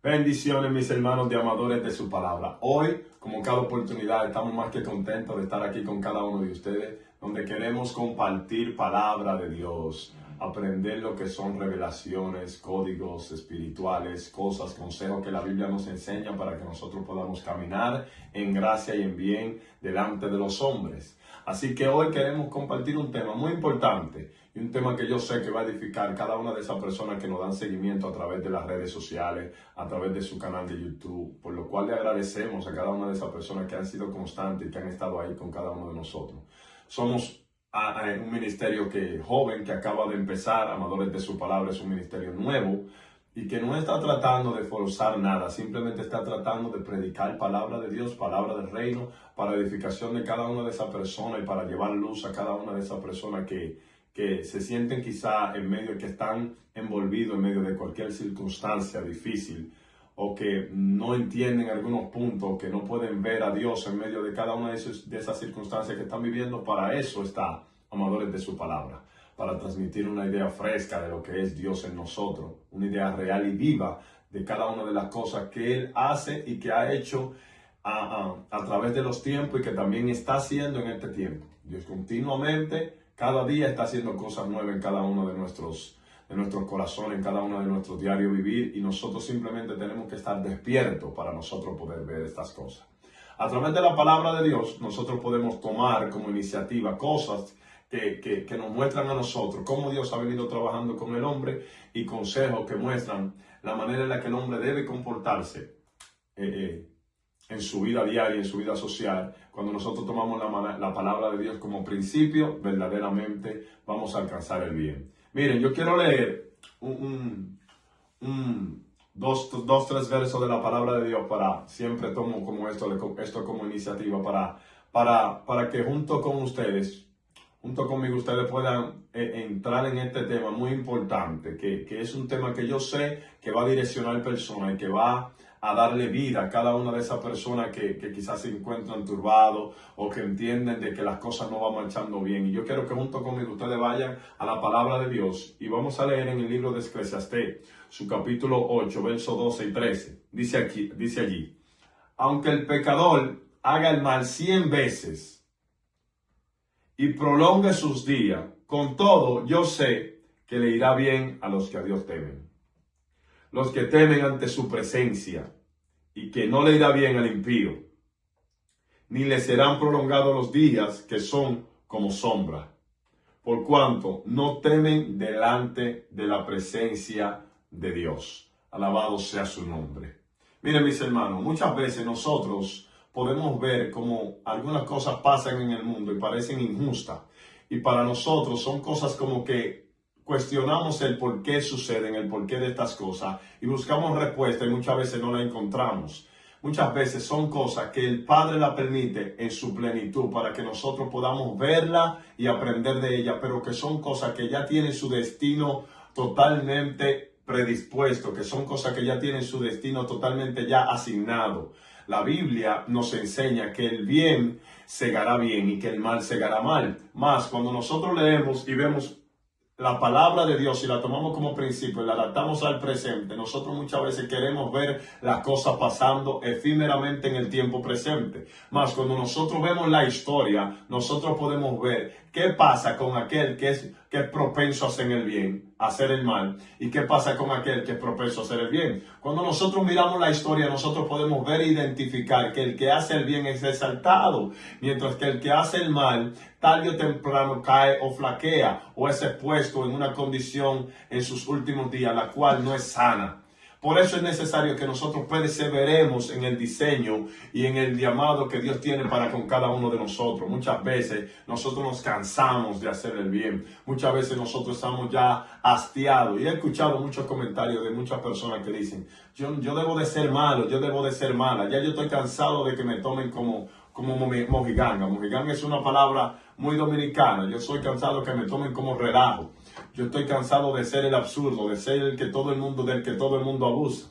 Bendiciones, mis hermanos de amadores de su palabra. Hoy, como cada oportunidad, estamos más que contentos de estar aquí con cada uno de ustedes, donde queremos compartir palabra de Dios, aprender lo que son revelaciones, códigos espirituales, cosas, consejos que la Biblia nos enseña para que nosotros podamos caminar en gracia y en bien delante de los hombres. Así que hoy queremos compartir un tema muy importante y un tema que yo sé que va a edificar cada una de esas personas que nos dan seguimiento a través de las redes sociales, a través de su canal de YouTube, por lo cual le agradecemos a cada una de esas personas que han sido constantes y que han estado ahí con cada uno de nosotros. Somos un ministerio joven que acaba de empezar, Amadores de su Palabra es un ministerio nuevo y que no está tratando de forzar nada, simplemente está tratando de predicar palabra de Dios, palabra del reino, para edificación de cada una de esas personas y para llevar luz a cada una de esas personas que se sienten quizá en medio, que están envolvidos en medio de cualquier circunstancia difícil o que no entienden algunos puntos, que no pueden ver a Dios en medio de cada una de esas circunstancias que están viviendo. Para eso está Amadores de su Palabra, para transmitir una idea fresca de lo que es Dios en nosotros, una idea real y viva de cada una de las cosas que Él hace y que ha hecho a través de los tiempos y que también está haciendo en este tiempo. Dios continuamente, cada día está haciendo cosas nuevas en cada uno de nuestros corazones, en cada uno de nuestros diarios vivir, y nosotros simplemente tenemos que estar despiertos para nosotros poder ver estas cosas. A través de la palabra de Dios, nosotros podemos tomar como iniciativa cosas que nos muestran a nosotros cómo Dios ha venido trabajando con el hombre y consejos que muestran la manera en la que el hombre debe comportarse en su vida diaria, en su vida social. Cuando nosotros tomamos la palabra de Dios como principio, verdaderamente vamos a alcanzar el bien. Miren, yo quiero leer tres versos de la palabra de Dios. Siempre tomo como esto como iniciativa para que junto con ustedes, junto conmigo, ustedes puedan entrar en este tema muy importante, que es un tema que yo sé que va a direccionar personas y que va a darle vida a cada una de esas personas que quizás se encuentran turbados o que entienden de que las cosas no van marchando bien. Y yo quiero que junto conmigo ustedes vayan a la palabra de Dios y vamos a leer en el libro de Eclesiastés, su capítulo 8, versos 12 y 13. Dice allí: aunque el pecador haga el mal 100 veces y prolongue sus días, con todo yo sé que le irá bien a los que a Dios temen, los que temen ante su presencia, y que no le irá bien al impío, ni le serán prolongados los días que son como sombra, por cuanto no temen delante de la presencia de Dios. Alabado sea su nombre. Miren, mis hermanos, muchas veces nosotros podemos ver como algunas cosas pasan en el mundo y parecen injustas, y para nosotros son cosas como que cuestionamos el por qué suceden, el porqué de estas cosas, y buscamos respuesta y muchas veces no la encontramos. Muchas veces son cosas que el Padre la permite en su plenitud para que nosotros podamos verla y aprender de ella, pero que son cosas que ya tienen su destino totalmente predispuesto, que son cosas que ya tienen su destino totalmente ya asignado. La Biblia nos enseña que el bien segará bien y que el mal segará mal. Más cuando nosotros leemos y vemos la palabra de Dios y la tomamos como principio y la adaptamos al presente, nosotros muchas veces queremos ver las cosas pasando efímeramente en el tiempo presente. Mas cuando nosotros vemos la historia, nosotros podemos ver qué pasa con aquel que es propenso a hacer el bien, a hacer el mal, y qué pasa con aquel que es propenso a hacer el bien. Cuando nosotros miramos la historia, nosotros podemos ver e identificar que el que hace el bien es exaltado, mientras que el que hace el mal, tarde o temprano cae o flaquea o es expuesto en una condición en sus últimos días, la cual no es sana. Por eso es necesario que nosotros perseveremos en el diseño y en el llamado que Dios tiene para con cada uno de nosotros. Muchas veces nosotros nos cansamos de hacer el bien. Muchas veces nosotros estamos ya hastiados. Y he escuchado muchos comentarios de muchas personas que dicen: yo debo de ser malo, yo debo de ser mala. Ya yo estoy cansado de que me tomen como mojiganga. Mojiganga es una palabra muy dominicana. Yo soy cansado de que me tomen como relajo. Yo estoy cansado de ser el absurdo, de ser del que todo el mundo abusa.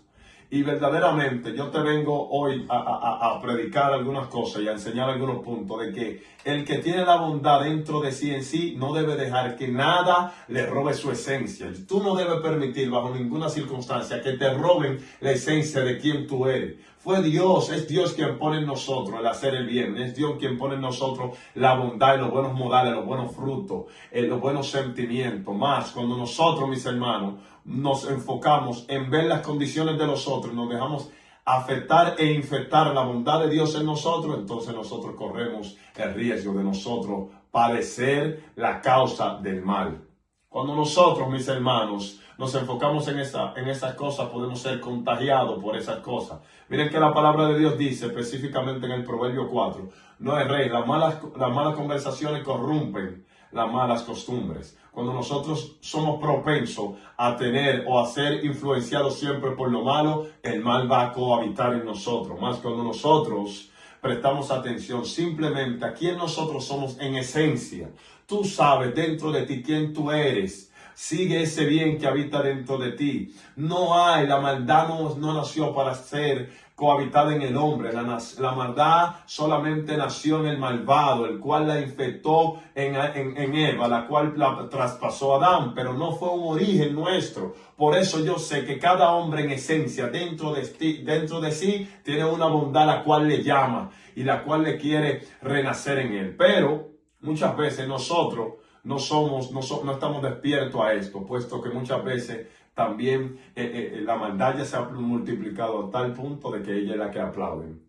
Y verdaderamente yo te vengo hoy a predicar algunas cosas y a enseñar algunos puntos de que el que tiene la bondad dentro de sí en sí no debe dejar que nada le robe su esencia. Tú no debes permitir bajo ninguna circunstancia que te roben la esencia de quien tú eres. Es Dios quien pone en nosotros el hacer el bien, es Dios quien pone en nosotros la bondad y los buenos modales, los buenos frutos, los buenos sentimientos. Más cuando nosotros, mis hermanos, nos enfocamos en ver las condiciones de los otros, nos dejamos afectar e infectar la bondad de Dios en nosotros, entonces nosotros corremos el riesgo de nosotros padecer la causa del mal. Cuando nosotros, mis hermanos, nos enfocamos en esas cosas, podemos ser contagiados por esas cosas. Miren que la palabra de Dios dice específicamente en el Proverbio 4, no es rey, las malas conversaciones corrompen las malas costumbres. Cuando nosotros somos propensos a tener o a ser influenciados siempre por lo malo, el mal va a cohabitar en nosotros. Más cuando nosotros prestamos atención simplemente a quién nosotros somos en esencia. Tú sabes dentro de ti quién tú eres. Sigue ese bien que habita dentro de ti. La maldad no nació para ser cohabitada en el hombre. La maldad solamente nació en el malvado, el cual la infectó en Eva, la cual la traspasó a Adán, pero no fue un origen nuestro. Por eso yo sé que cada hombre en esencia dentro de sí tiene una bondad la cual le llama y la cual le quiere renacer en él. Pero muchas veces nosotros no estamos despiertos a esto, puesto que muchas veces también la maldad ya se ha multiplicado a tal punto de que ella es la que aplauden.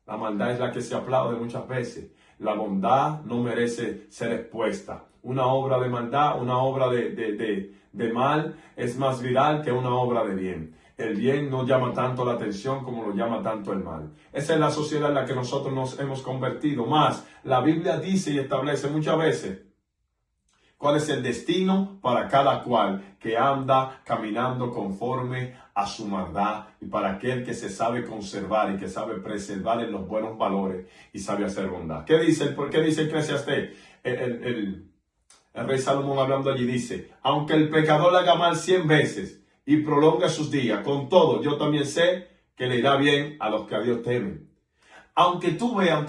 La maldad es la que se aplaude muchas veces. La bondad no merece ser expuesta. Una obra de maldad, una obra de mal es más viral que una obra de bien. El bien no llama tanto la atención como lo llama tanto el mal. Esa es la sociedad en la que nosotros nos hemos convertido. Más, la Biblia dice y establece muchas veces cuál es el destino para cada cual que anda caminando conforme a su maldad y para aquel que se sabe conservar y que sabe preservar en los buenos valores y sabe hacer bondad. ¿Qué dice Eclesiastés? El rey Salomón hablando allí dice, aunque el pecador le haga mal 100 veces y prolongue sus días, con todo yo también sé que le irá bien a los que a Dios temen. Aunque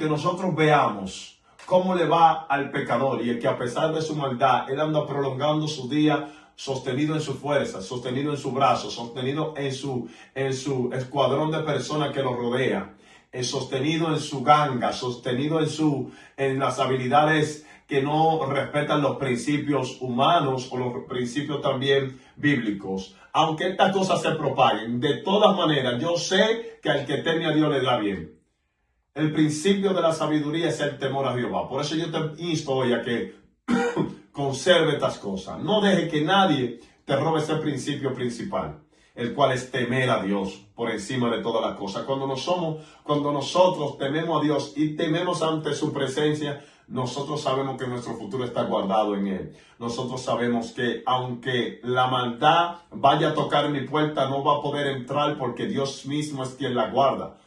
nosotros veamos cómo le va al pecador y el que a pesar de su maldad, él anda prolongando su día sostenido en su fuerza, sostenido en su brazo, sostenido en su escuadrón de personas que lo rodea, sostenido en su ganga, sostenido en las habilidades que no respetan los principios humanos o los principios también bíblicos. Aunque estas cosas se propaguen, de todas maneras, yo sé que al que teme a Dios le da bien. El principio de la sabiduría es el temor a Jehová. Por eso yo te insto hoy a que conserve estas cosas. No deje que nadie te robe ese principio principal, el cual es temer a Dios por encima de todas las cosas. Cuando nosotros tememos a Dios y tememos ante su presencia, nosotros sabemos que nuestro futuro está guardado en Él. Nosotros sabemos que aunque la maldad vaya a tocar mi puerta, no va a poder entrar porque Dios mismo es quien la guarda.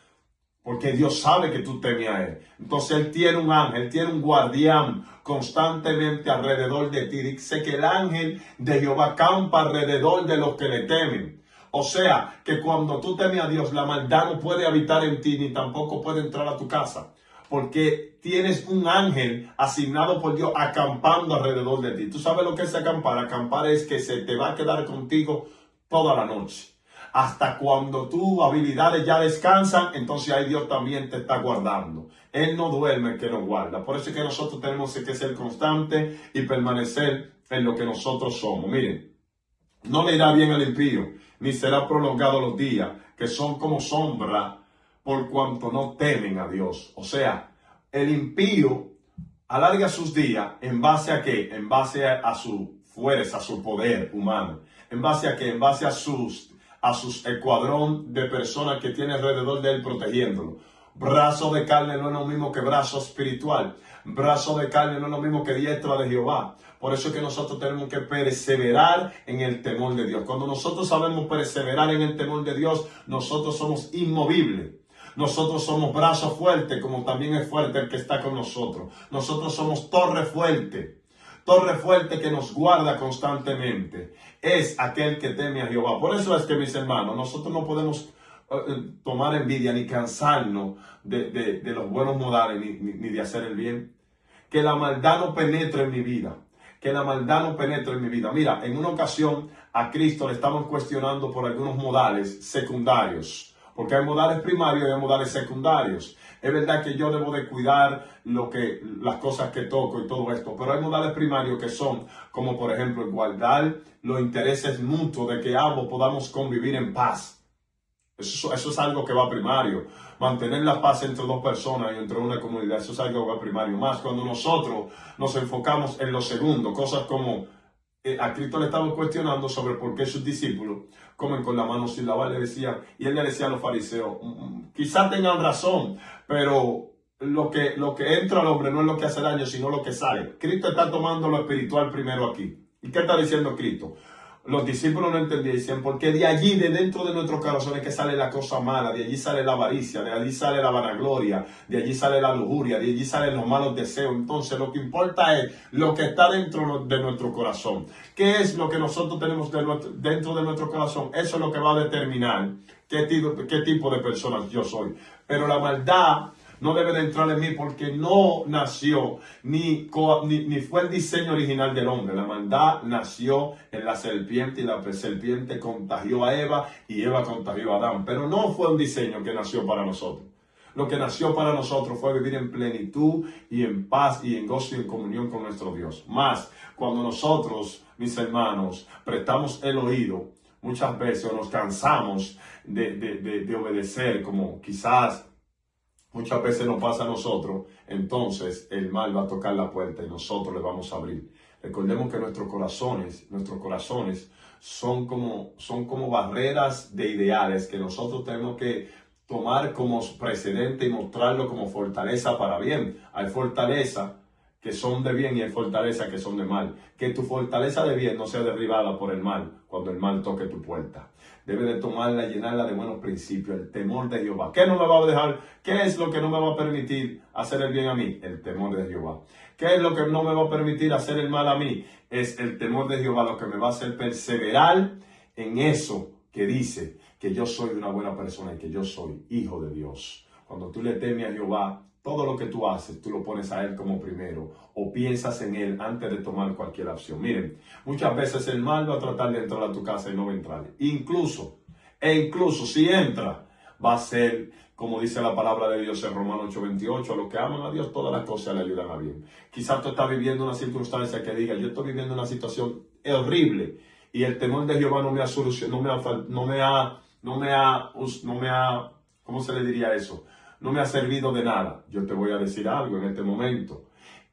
Porque Dios sabe que tú temes a Él. Entonces Él tiene un ángel, tiene un guardián constantemente alrededor de ti. Dice que el ángel de Jehová campa alrededor de los que le temen. O sea, que cuando tú temes a Dios, la maldad no puede habitar en ti, ni tampoco puede entrar a tu casa. Porque tienes un ángel asignado por Dios acampando alrededor de ti. ¿Tú sabes lo que es acampar? Acampar es que se te va a quedar contigo toda la noche. Hasta cuando tus habilidades ya descansan, entonces ahí Dios también te está guardando. Él no duerme, que nos guarda. Por eso es que nosotros tenemos que ser constantes y permanecer en lo que nosotros somos. Miren, no le irá bien al impío, ni será prolongado los días, que son como sombra, por cuanto no temen a Dios. O sea, el impío alarga sus días ¿en base a qué? En base a su fuerza, a su poder humano. ¿En base a qué? En base a sus escuadrón de personas que tiene alrededor de él protegiéndolo. Brazo de carne no es lo mismo que brazo espiritual. Brazo de carne no es lo mismo que diestra de Jehová. Por eso es que nosotros tenemos que perseverar en el temor de Dios. Cuando nosotros sabemos perseverar en el temor de Dios, nosotros somos inmovibles. Nosotros somos brazo fuerte, como también es fuerte el que está con nosotros. Nosotros somos torre fuerte. Torre fuerte que nos guarda constantemente. Es aquel que teme a Jehová. Por eso es que, mis hermanos, nosotros no podemos tomar envidia ni cansarnos de los buenos modales ni de hacer el bien. Que la maldad no penetre en mi vida. Que la maldad no penetre en mi vida. Mira, en una ocasión a Cristo le estaban cuestionando por algunos modales secundarios. Porque hay modales primarios y hay modales secundarios. Es verdad que yo debo de cuidar las cosas que toco y todo esto, pero hay modales primarios que son, como por ejemplo, guardar los intereses mutuos de que ambos podamos convivir en paz. Eso es algo que va primario. Mantener la paz entre dos personas y entre una comunidad, eso es algo que va primario. Más cuando nosotros nos enfocamos en lo segundo, cosas como a Cristo le estaban cuestionando sobre por qué sus discípulos comen con la mano sin lavar, y él le decía a los fariseos, quizás tengan razón, pero lo que entra al hombre no es lo que hace daño, sino lo que sale. Cristo está tomando lo espiritual primero aquí. ¿Y qué está diciendo Cristo? Los discípulos no entendían, dicen, porque de allí, de dentro de nuestros corazones, que sale la cosa mala, de allí sale la avaricia, de allí sale la vanagloria, de allí sale la lujuria, de allí salen los malos deseos. Entonces, lo que importa es lo que está dentro de nuestro corazón. ¿Qué es lo que nosotros tenemos dentro de nuestro corazón? Eso es lo que va a determinar qué tipo de personas yo soy. Pero la maldad no debe de entrar en mí porque no nació ni fue el diseño original del hombre. La maldad nació en la serpiente y la serpiente contagió a Eva y Eva contagió a Adán. Pero no fue un diseño que nació para nosotros. Lo que nació para nosotros fue vivir en plenitud y en paz y en gozo y en comunión con nuestro Dios. Más, cuando nosotros, mis hermanos, prestamos el oído, muchas veces nos cansamos de obedecer, como quizás muchas veces nos pasa a nosotros, entonces el mal va a tocar la puerta y nosotros le vamos a abrir. Recordemos que nuestros corazones son como barreras de ideales que nosotros tenemos que tomar como precedente y mostrarlo como fortaleza para bien. Hay fortaleza que son de bien y hay fortaleza que son de mal. Que tu fortaleza de bien no sea derribada por el mal cuando el mal toque tu puerta. Debe de tomarla y llenarla de buenos principios, el temor de Jehová. ¿Qué no me va a dejar? ¿Qué es lo que no me va a permitir hacer el bien a mí? El temor de Jehová. ¿Qué es lo que no me va a permitir hacer el mal a mí? Es el temor de Jehová, lo que me va a hacer perseverar en eso que dice que yo soy una buena persona y que yo soy hijo de Dios. Cuando tú le temes a Jehová, todo lo que tú haces, tú lo pones a Él como primero o piensas en Él antes de tomar cualquier acción. Miren, muchas veces el mal va a tratar de entrar a tu casa y no va a entrar. Incluso si entra, va a ser, como dice la palabra de Dios en Romanos 8:28, a los que aman a Dios todas las cosas le ayudan a bien. Quizás tú estás viviendo una circunstancia que diga, yo estoy viviendo una situación horrible y el temor de Jehová no me ha solucionado, ¿cómo se le diría eso? No me ha servido de nada. Yo te voy a decir algo en este momento.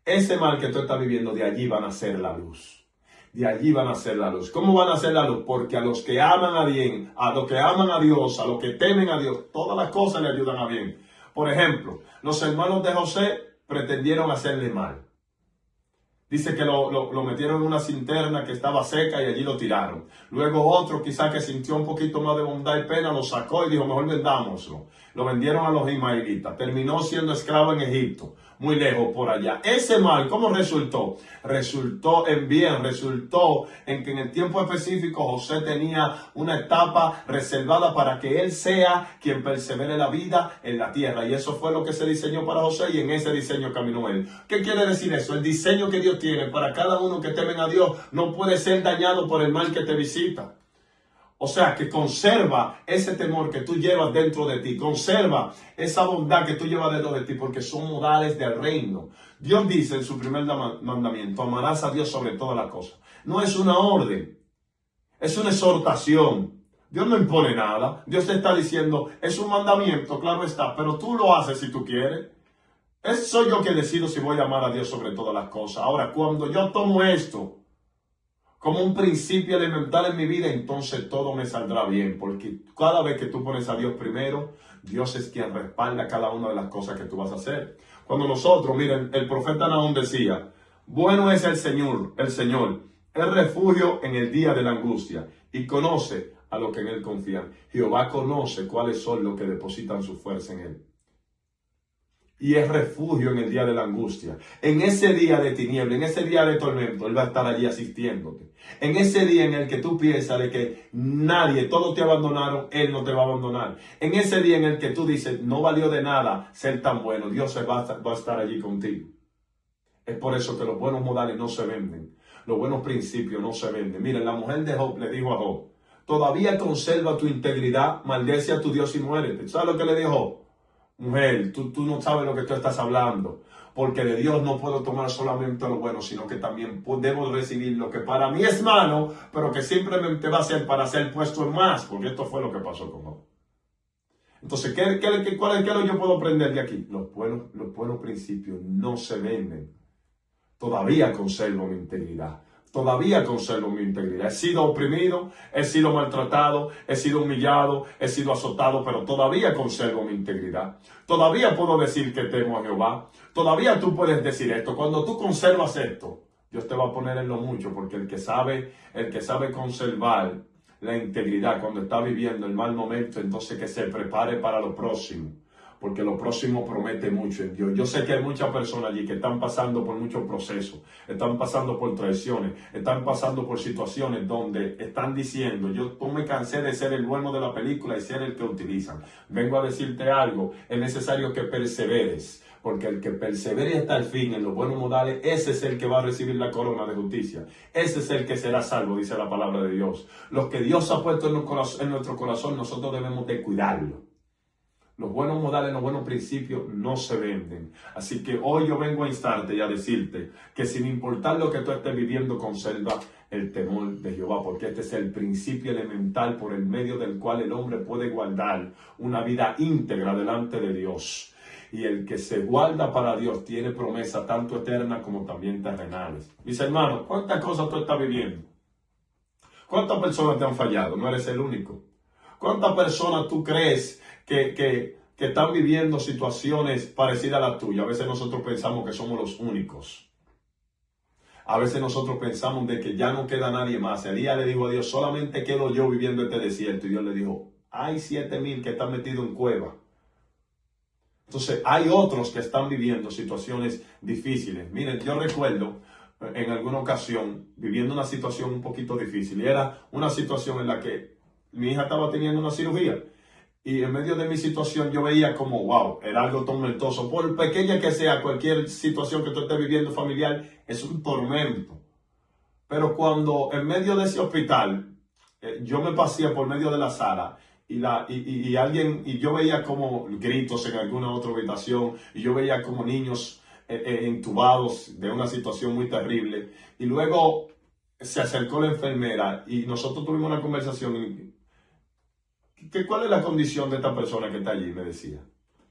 Ese mal que tú estás viviendo, de allí van a ser la luz. De allí van a ser la luz. ¿Cómo van a ser la luz? Porque a los que aman a bien, a los que aman a Dios, a los que temen a Dios, todas las cosas le ayudan a bien. Por ejemplo, los hermanos de José pretendieron hacerle mal. Dice que lo metieron en una cisterna que estaba seca y allí lo tiraron. Luego otro quizás que sintió un poquito más de bondad y pena lo sacó y dijo, mejor vendámoslo. Lo vendieron a los ismaelitas. Terminó siendo esclavo en Egipto, muy lejos por allá. Ese mal, ¿cómo resultó? Resultó en bien, resultó en que en el tiempo específico José tenía una etapa reservada para que él sea quien persevere la vida en la tierra. Y eso fue lo que se diseñó para José y en ese diseño caminó él. ¿Qué quiere decir eso? El diseño que Dios tiene para cada uno que temen a Dios no puede ser dañado por el mal que te visita. O sea, que conserva ese temor que tú llevas dentro de ti. Conserva esa bondad que tú llevas dentro de ti porque son modales del reino. Dios dice en su primer mandamiento, amarás a Dios sobre todas las cosas. No es una orden, es una exhortación. Dios no impone nada. Dios te está diciendo, es un mandamiento, claro está, pero tú lo haces si tú quieres. Soy yo que decido si voy a amar a Dios sobre todas las cosas. Ahora, cuando yo tomo esto como un principio elemental en mi vida, entonces todo me saldrá bien, porque cada vez que tú pones a Dios primero, Dios es quien respalda cada una de las cosas que tú vas a hacer. Cuando nosotros, miren, el profeta Nahum decía, bueno es el Señor, el refugio en el día de la angustia, y conoce a los que en Él confían. Jehová conoce cuáles son los que depositan su fuerza en Él. y es refugio en el día de la angustia. En ese día de tiniebla, en ese día de tormento, Él va a estar allí asistiéndote. En ese día en el que tú piensas de que nadie, todos te abandonaron, Él no te va a abandonar. En ese día en el que tú dices, no valió de nada ser tan bueno, Dios va a estar allí contigo. Es por eso que los buenos modales no se venden. Los buenos principios no se venden. Miren, la mujer de Job le dijo a Job, todavía conserva tu integridad, maldece a tu Dios y muérete. ¿Sabes lo que le dijo Job? Mujer, tú no sabes lo que tú estás hablando, porque de Dios no puedo tomar solamente lo bueno, sino que también debo recibir lo que para mí es malo, pero que simplemente va a ser para ser puesto en más, porque esto fue lo que pasó con Job. Entonces, ¿cuál es lo que yo puedo aprender de aquí? Los buenos principios no se venden. Todavía conservo mi integridad. Todavía conservo mi integridad. He sido oprimido, he sido maltratado, he sido humillado, he sido azotado, pero todavía conservo mi integridad. Todavía puedo decir que temo a Jehová. Todavía tú puedes decir esto. Cuando tú conservas esto, Dios te va a poner en lo mucho, porque el que sabe conservar la integridad cuando está viviendo el mal momento, entonces que se prepare para lo próximo. Porque lo próximo promete mucho en Dios. Yo sé que hay muchas personas allí que están pasando por muchos procesos, están pasando por traiciones, están pasando por situaciones donde están diciendo, yo me cansé de ser el bueno de la película y ser el que utilizan. Vengo a decirte algo, es necesario que perseveres, porque el que persevere hasta el fin en los buenos modales, ese es el que va a recibir la corona de justicia. Ese es el que será salvo, dice la palabra de Dios. Los que Dios ha puesto en nuestro corazón, nosotros debemos de cuidarlo. Los buenos modales, los buenos principios no se venden. Así que hoy yo vengo a instarte y a decirte que sin importar lo que tú estés viviendo, conserva el temor de Jehová, porque este es el principio elemental por el medio del cual el hombre puede guardar una vida íntegra delante de Dios. Y el que se guarda para Dios tiene promesas tanto eternas como también terrenales. Mis hermanos, ¿cuántas cosas tú estás viviendo? ¿Cuántas personas te han fallado? No eres el único. ¿Cuántas personas tú crees que están viviendo situaciones parecidas a las tuyas? A veces nosotros pensamos que somos los únicos. A veces nosotros pensamos de que ya no queda nadie más. Elías le dijo a Dios, solamente quedo yo viviendo este desierto. Y Dios le dijo, hay 7,000 que están metidos en cueva. Entonces hay otros que están viviendo situaciones difíciles. Miren, yo recuerdo en alguna ocasión viviendo una situación un poquito difícil. Y era una situación en la que mi hija estaba teniendo una cirugía. Y en medio de mi situación yo veía como, wow, era algo tormentoso. Por pequeña que sea, cualquier situación que tú estés viviendo familiar es un tormento. Pero cuando en medio de ese hospital, yo me pasé por medio de la sala y yo veía como gritos en alguna otra habitación y yo veía como niños entubados de una situación muy terrible. Y luego se acercó la enfermera y nosotros tuvimos una conversación. ¿Cuál es la condición de esta persona que está allí? Me decía.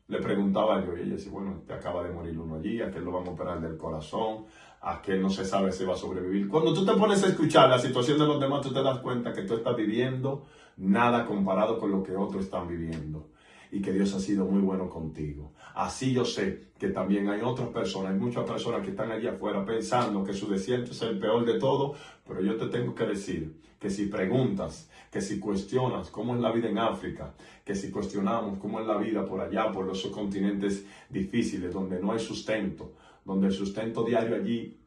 Le preguntaba yo y ella decía, bueno, te acaba de morir uno allí, a aquel lo van a operar del corazón, a aquel no se sabe si va a sobrevivir. Cuando tú te pones a escuchar la situación de los demás, tú te das cuenta que tú estás viviendo nada comparado con lo que otros están viviendo. Y que Dios ha sido muy bueno contigo. Así yo sé que también hay otras personas, hay muchas personas que están allí afuera pensando que su desierto es el peor de todo, pero yo te tengo que decir que si preguntas, que si cuestionas cómo es la vida en África, que si cuestionamos cómo es la vida por allá, por los continentes difíciles, donde no hay sustento, donde el sustento diario allí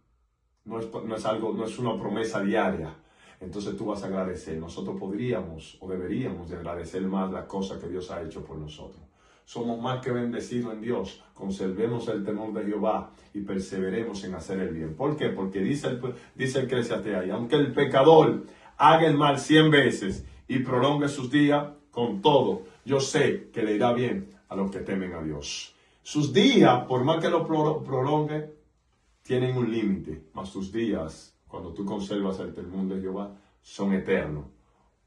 no es una promesa diaria, entonces tú vas a agradecer. Nosotros podríamos o deberíamos de agradecer más las cosas que Dios ha hecho por nosotros. Somos más que bendecidos en Dios. Conservemos el temor de Jehová y perseveremos en hacer el bien. ¿Por qué? Porque dice el Eclesiastés ahí, aunque el pecador haga el mal 100 veces y prolongue sus días, con todo, yo sé que le irá bien a los que temen a Dios. Sus días, por más que lo prolongue, tienen un límite, mas sus días, cuando tú conservas el temor de Jehová, son eternos.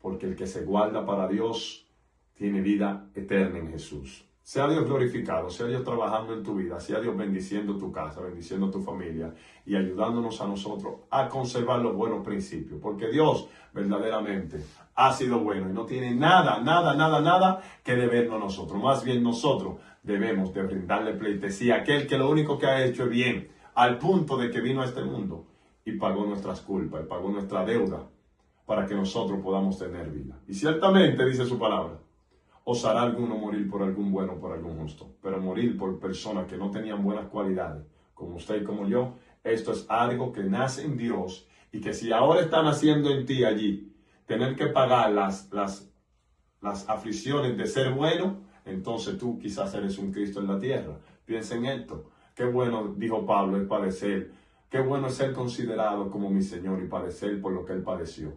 Porque el que se guarda para Dios tiene vida eterna en Jesús. Sea Dios glorificado, sea Dios trabajando en tu vida, sea Dios bendiciendo tu casa, bendiciendo tu familia y ayudándonos a nosotros a conservar los buenos principios. Porque Dios verdaderamente ha sido bueno y no tiene nada que debernos a nosotros. Más bien nosotros debemos de brindarle pleitesía a aquel que lo único que ha hecho es bien, al punto de que vino a este mundo y pagó nuestras culpas, y pagó nuestra deuda para que nosotros podamos tener vida. Y ciertamente dice su palabra, ¿Osará alguno morir por algún bueno o por algún justo? Pero morir por personas que no tenían buenas cualidades, como usted y como yo, esto es algo que nace en Dios y que si ahora está naciendo en ti allí, tener que pagar las aflicciones de ser bueno, entonces tú quizás eres un Cristo en la tierra. Piensa en esto. Qué bueno, dijo Pablo, es padecer. Qué bueno es ser considerado como mi Señor y padecer por lo que Él padeció.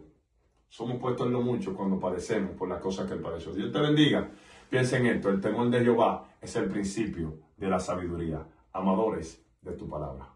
Somos puestos en lo mucho cuando padecemos por las cosas que Él padeció. Dios te bendiga. Piensa en esto. El temor de Jehová es el principio de la sabiduría. Amadores de tu palabra.